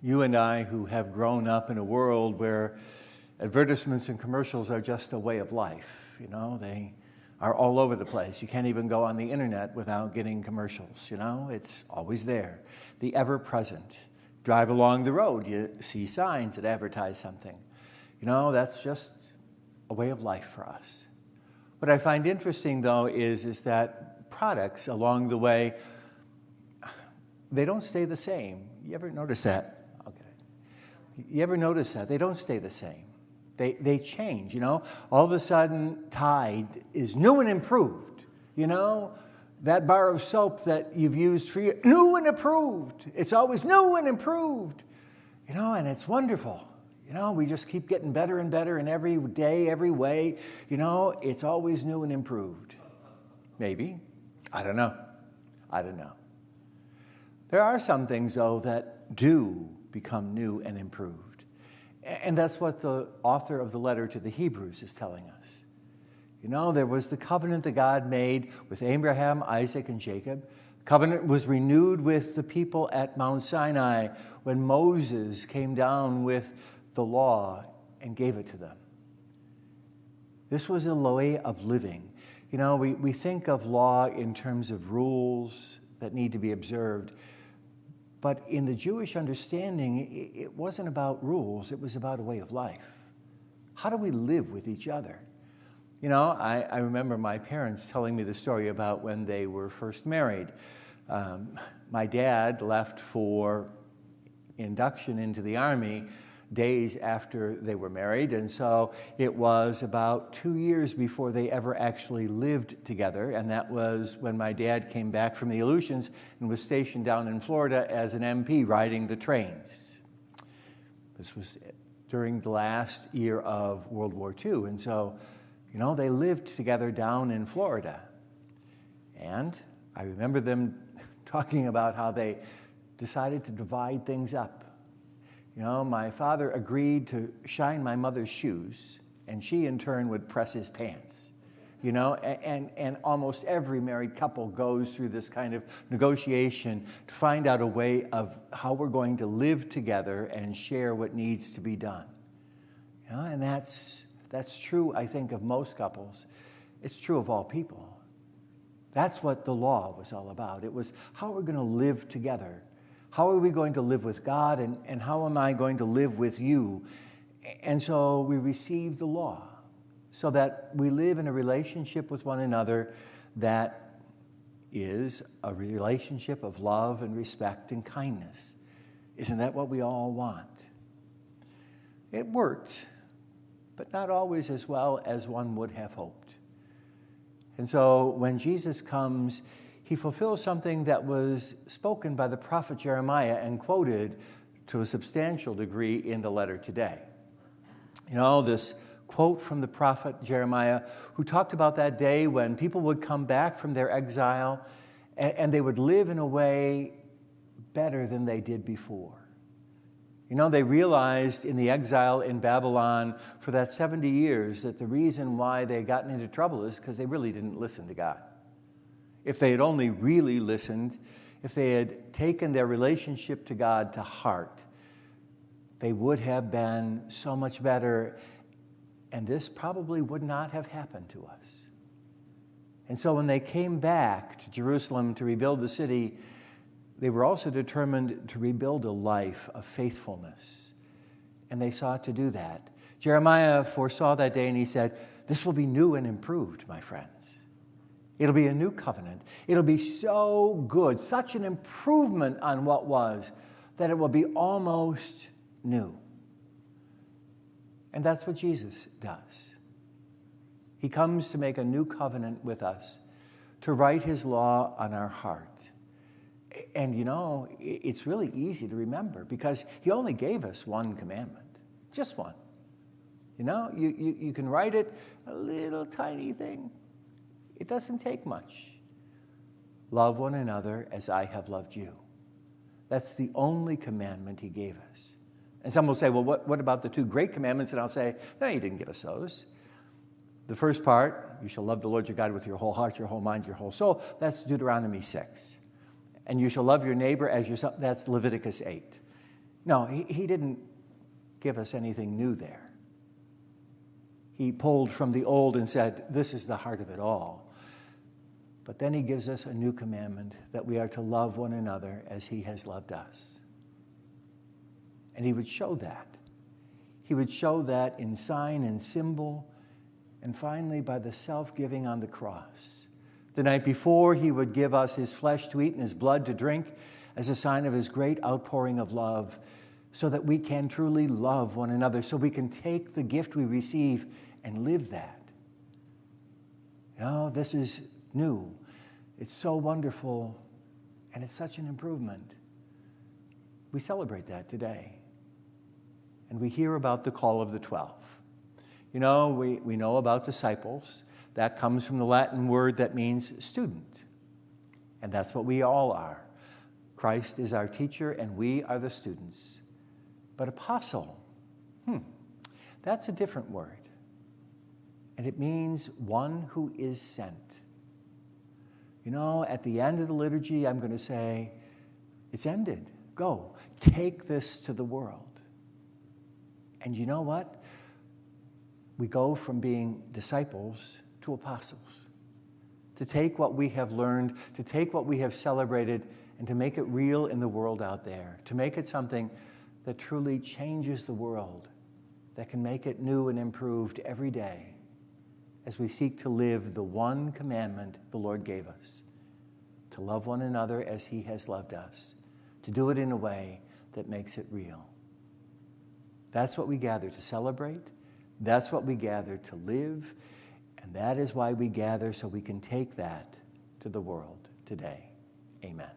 You and I, who have grown up in a world where advertisements and commercials are just a way of life, they are all over the place. You can't even go on the internet without getting commercials, it's always there. The ever-present. Drive along the road, you see signs that advertise something. That's just a way of life for us. What I find interesting, though, is that products along the way, they don't stay the same. You ever notice that? I'll get it. You ever notice that? They don't stay the same. They change, All of a sudden, Tide is new and improved, That bar of soap that you've used for years, new and improved. It's always new and improved, and it's wonderful. We just keep getting better and better, and every day, every way, it's always new and improved. Maybe. I don't know. There are some things, though, that do become new and improved. And that's what the author of the letter to the Hebrews is telling us. There was the covenant that God made with Abraham, Isaac, and Jacob. The covenant was renewed with the people at Mount Sinai when Moses came down with the law and gave it to them. This was a way of living. We think of law in terms of rules that need to be observed. But in the Jewish understanding, it wasn't about rules. It was about a way of life. How do we live with each other? I remember my parents telling me the story about when they were first married. My dad left for induction into the Army days after they were married, and so it was about 2 years before they ever actually lived together, and that was when my dad came back from the Aleutians and was stationed down in Florida as an MP riding the trains. This was during the last year of World War II, and so, they lived together down in Florida. And I remember them talking about how they decided to divide things up. My father agreed to shine my mother's shoes, and she in turn would press his pants. And almost every married couple goes through this kind of negotiation to find out a way of how we're going to live together and share what needs to be done. And that's true, I think, of most couples. It's true of all people. That's what the law was all about. It was how we're going to live together. How are we going to live with God, and how am I going to live with you? And so we receive the law so that we live in a relationship with one another that is a relationship of love and respect and kindness. Isn't that what we all want? It worked, but not always as well as one would have hoped. And so when Jesus comes, he fulfills something that was spoken by the prophet Jeremiah and quoted to a substantial degree in the letter today. This quote from the prophet Jeremiah, who talked about that day when people would come back from their exile and they would live in a way better than they did before. They realized in the exile in Babylon for that 70 years that the reason why they had gotten into trouble is because they really didn't listen to God. If they had only really listened, if they had taken their relationship to God to heart, they would have been so much better, and this probably would not have happened to us. And so when they came back to Jerusalem to rebuild the city, they were also determined to rebuild a life of faithfulness, and they sought to do that. Jeremiah foresaw that day, and he said, "This will be new and improved, my friends. It'll be a new covenant. It'll be so good, such an improvement on what was, that it will be almost new." And that's what Jesus does. He comes to make a new covenant with us, to write his law on our heart. And it's really easy to remember because he only gave us one commandment, just one. You can write it, a little tiny thing. It doesn't take much. Love one another as I have loved you. That's the only commandment he gave us. And some will say, well, what about the two great commandments? And I'll say, no, he didn't give us those. The first part, you shall love the Lord your God with your whole heart, your whole mind, your whole soul. That's Deuteronomy 6. And you shall love your neighbor as yourself. That's Leviticus 8. No, he didn't give us anything new there. He pulled from the old and said, this is the heart of it all. But then he gives us a new commandment that we are to love one another as he has loved us. And he would show that. He would show that in sign and symbol, and finally by the self-giving on the cross. The night before, he would give us his flesh to eat and his blood to drink as a sign of his great outpouring of love, so that we can truly love one another, so we can take the gift we receive and live that. This is new. It's so wonderful, and it's such an improvement. We celebrate that today. And we hear about the call of the 12. We know about disciples. That comes from the Latin word that means student. And that's what we all are. Christ is our teacher, and we are the students. But apostle, that's a different word. And it means one who is sent. At the end of the liturgy, I'm going to say, it's ended. Go, take this to the world. And you know what? We go from being disciples to apostles. To take what we have learned, to take what we have celebrated, and to make it real in the world out there. To make it something that truly changes the world, that can make it new and improved every day as we seek to live the one commandment the Lord gave us, to love one another as he has loved us, to do it in a way that makes it real. That's what we gather to celebrate. That's what we gather to live. And that is why we gather, so we can take that to the world today. Amen.